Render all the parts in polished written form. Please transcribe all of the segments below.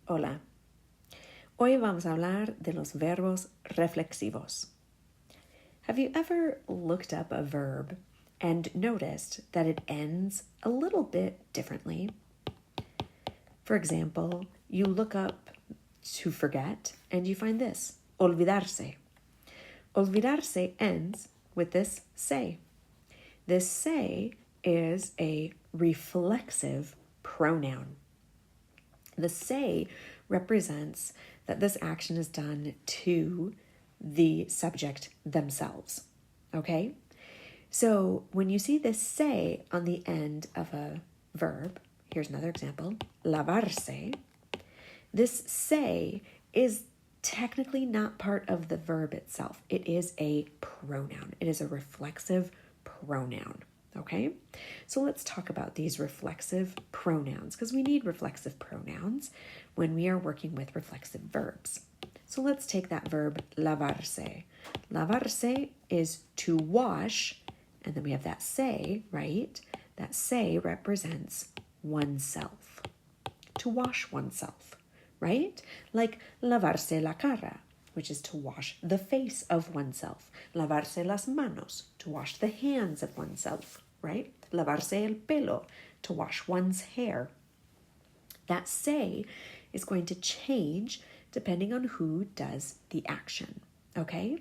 Hola. Hoy vamos a hablar de los verbos reflexivos. Have you ever looked up a verb and noticed that it ends a little bit differently? For example, you look up to forget and you find this, olvidarse. Olvidarse ends with this se. This se is a reflexive pronoun. The se represents that this action is done to the subject themselves, okay? So when you see this se on the end of a verb, here's another example, lavarse, this se is technically not part of the verb itself. It is a pronoun. It is a reflexive pronoun. Okay, so let's talk about these reflexive pronouns because we need reflexive pronouns when we are working with reflexive verbs. So let's take that verb lavarse. Lavarse is to wash, and then we have that se, right? That se represents oneself. To wash oneself, right? Like lavarse la cara, which is to wash the face of oneself. Lavarse las manos, to wash the hands of oneself, right? Lavarse el pelo, to wash one's hair. That se is going to change depending on who does the action, okay?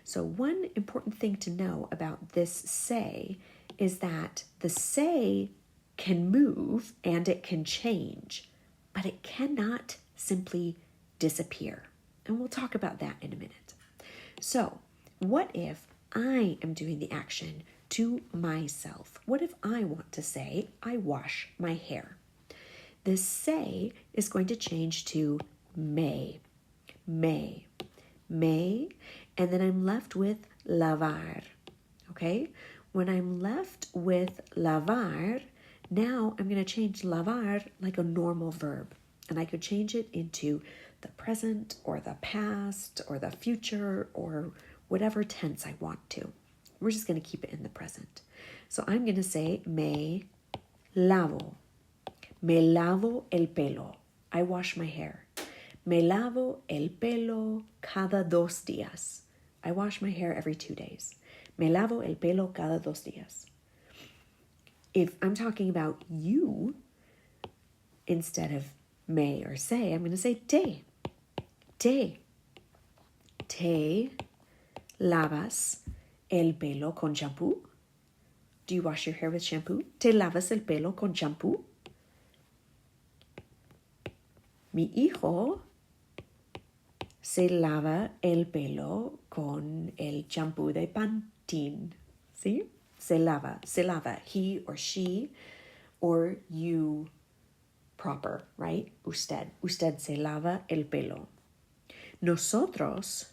So one important thing to know about this se is that the se can move and it can change, but it cannot simply disappear. And we'll talk about that in a minute. So, what if I am doing the action to myself? What if I want to say, I wash my hair? This say is going to change to may, and then I'm left with lavar, okay? When I'm left with lavar, now I'm going to change lavar like a normal verb, and I could change it into the present or the past or the future or whatever tense I want to. We're just going to keep it in the present. So I'm going to say me lavo el pelo. I wash my hair. Me lavo el pelo cada 2 días. I wash my hair every 2 days. Me lavo el pelo cada 2 días. If I'm talking about you, instead of may or say, I'm going to say te. Te lavas el pelo con shampoo? Do you wash your hair with shampoo? Te lavas el pelo con shampoo? Mi hijo se lava el pelo con el shampoo de Pantene. See? Se lava. He or she or you proper, right? Usted se lava el pelo. Nosotros,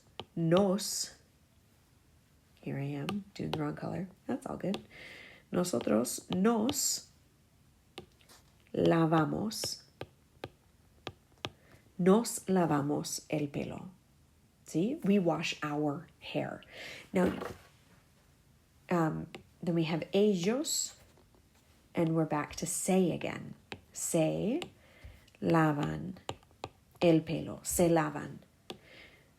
here I am doing the wrong color. That's all good. Nosotros nos lavamos el pelo. See? We wash our hair. Now, then we have ellos, and we're back to se again. Se lavan el pelo. Se lavan.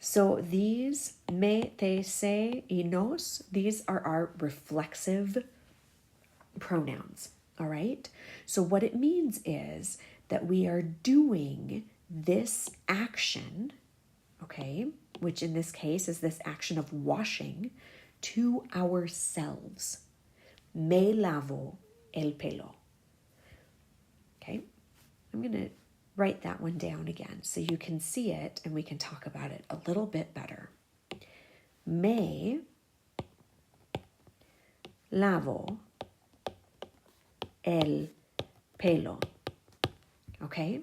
So these me, te, se, y nos, these are our reflexive pronouns, all right? So what it means is that we are doing this action, okay, which in this case is this action of washing, to ourselves. Me lavo el pelo. Okay, I'm going to write that one down again so you can see it and we can talk about it a little bit better. Me lavo el pelo. Okay?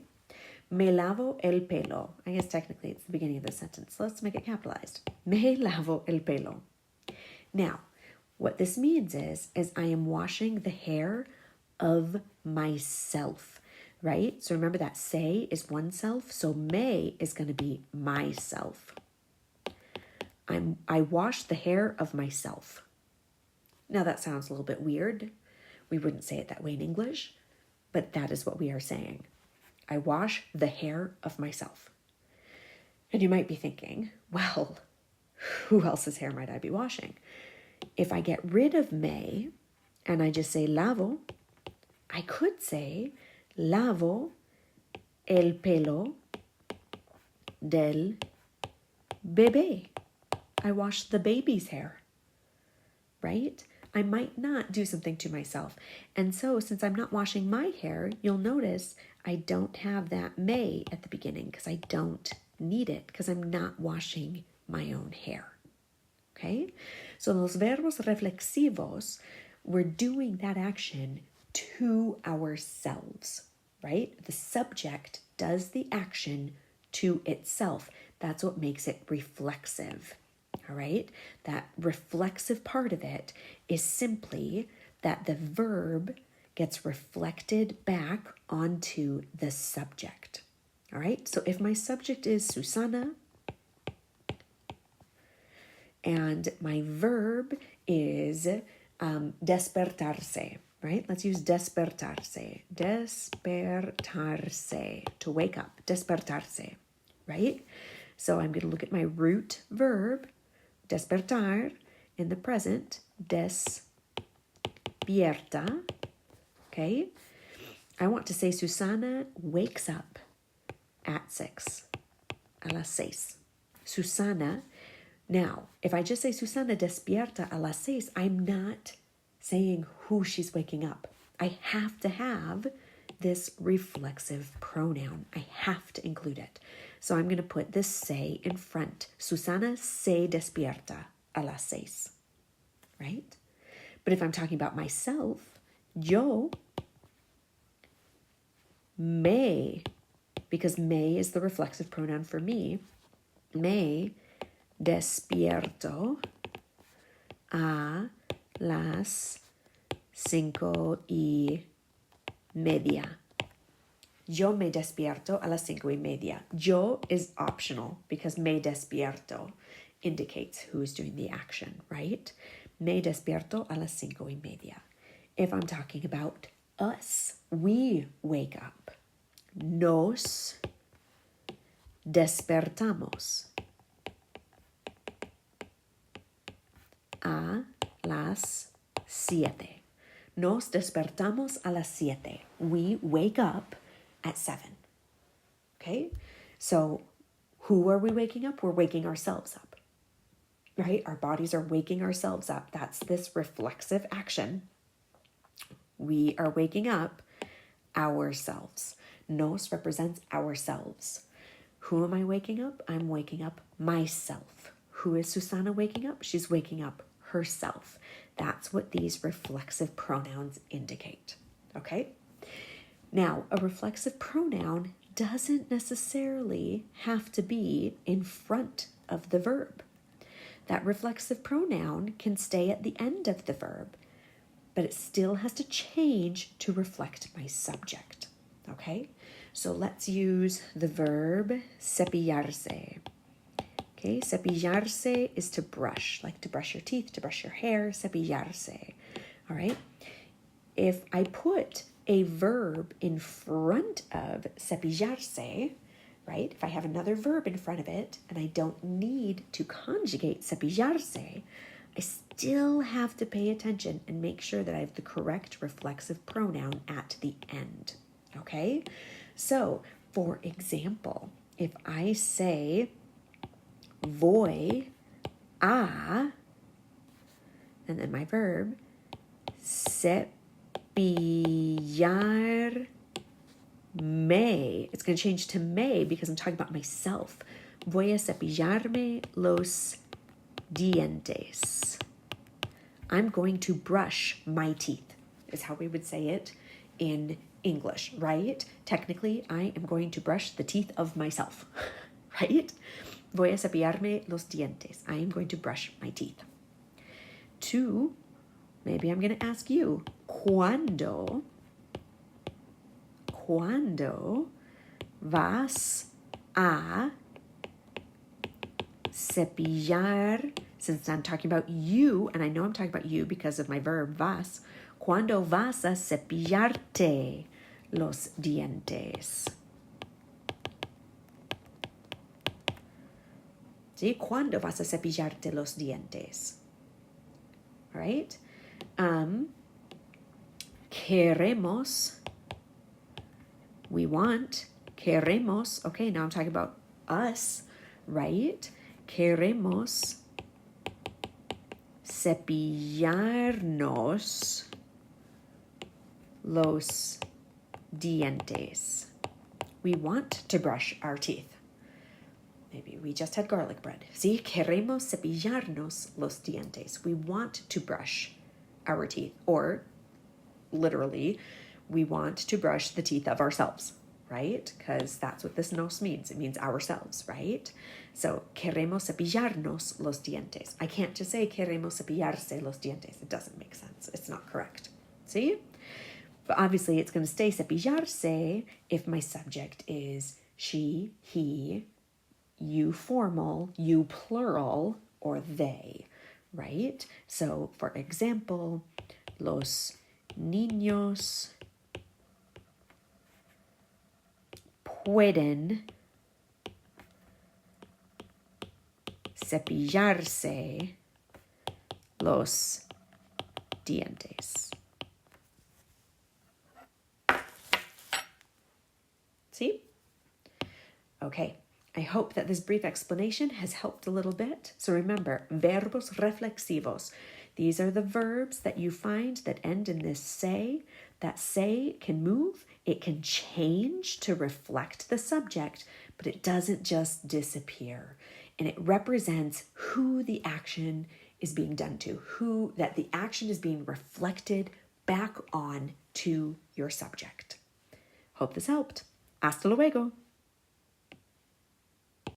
Me lavo el pelo. I guess technically it's the beginning of the sentence. Let's make it capitalized. Me lavo el pelo. Now, what this means is I am washing the hair of myself, right? So remember that se is oneself, so me is going to be myself. I wash the hair of myself. Now that sounds a little bit weird. We wouldn't say it that way in English, but that is what we are saying. I wash the hair of myself. And you might be thinking, well, who else's hair might I be washing? If I get rid of me and I just say lavo, I could say lavo el pelo del bebé. I wash the baby's hair, right? I might not do something to myself. And so since I'm not washing my hair, you'll notice I don't have that me at the beginning because I don't need it because I'm not washing my own hair. Okay? So los verbos reflexivos, we're doing that action to ourselves, right? The subject does the action to itself. That's what makes it reflexive. All right? That reflexive part of it is simply that the verb gets reflected back onto the subject. All right? So if my subject is Susana and my verb is despertarse, right? Let's use despertarse. Despertarse, to wake up. Despertarse, right? So I'm going to look at my root verb, despertar, in the present, despierta, okay? I want to say Susana wakes up at 6, a las 6. Susana. Now, if I just say Susana despierta a las 6, I'm not saying who she's waking up. I have to have this reflexive pronoun. I have to include it. So I'm going to put this se in front. Susana se despierta a las 6, right? But if I'm talking about myself, yo me, because me is the reflexive pronoun for me, me despierto a las 5:30. Yo me despierto a las 5:30. Yo is optional because me despierto indicates who is doing the action, right? Me despierto a las 5:30. If I'm talking about us, we wake up. Nos despertamos a las 7. Nos despertamos a las 7. We wake up at 7. Okay? So who are we waking up? We're waking ourselves up. Right? Our bodies are waking ourselves up. That's this reflexive action. We are waking up ourselves. Nos represents ourselves. Who am I waking up? I'm waking up myself. Who is Susana waking up? She's waking up herself. That's what these reflexive pronouns indicate. Okay? Now, a reflexive pronoun doesn't necessarily have to be in front of the verb. That reflexive pronoun can stay at the end of the verb, but it still has to change to reflect my subject. Okay? So let's use the verb cepillarse. Okay, cepillarse is to brush, like to brush your teeth, to brush your hair, cepillarse. All right? If I put a verb in front of cepillarse, right? If I have another verb in front of it and I don't need to conjugate cepillarse, I still have to pay attention and make sure that I have the correct reflexive pronoun at the end. Okay? So, for example, if I say voy a, and then my verb, cepillar me. It's going to change to me because I'm talking about myself. Voy a cepillarme los dientes. I'm going to brush my teeth, is how we would say it in English, right? Technically, I am going to brush the teeth of myself, right? Voy a cepillarme los dientes. I am going to brush my teeth. 2, maybe I'm going to ask you, ¿Cuándo vas a cepillar? Since I'm talking about you, and I know I'm talking about you because of my verb vas, ¿Cuándo vas a cepillarte los dientes? ¿Sí? ¿Cuándo vas a cepillarte los dientes? All right? Queremos, we want, queremos, okay, now I'm talking about us, right? Queremos cepillarnos los dientes. We want to brush our teeth. Maybe we just had garlic bread. Sí, queremos cepillarnos los dientes. We want to brush our teeth. Or, literally, we want to brush the teeth of ourselves, right? Because that's what this nos means. It means ourselves, right? So, queremos cepillarnos los dientes. I can't just say queremos cepillarse los dientes. It doesn't make sense. It's not correct. See? But obviously, it's going to stay cepillarse if my subject is she, he, you formal, you plural, or they, right? So, for example, los niños pueden cepillarse los dientes. See? Okay. I hope that this brief explanation has helped a little bit. So remember, verbos reflexivos. These are the verbs that you find that end in this se. That se can move, it can change to reflect the subject, but it doesn't just disappear. And it represents who the action is being done to, that the action is being reflected back on to your subject. Hope this helped. Hasta luego.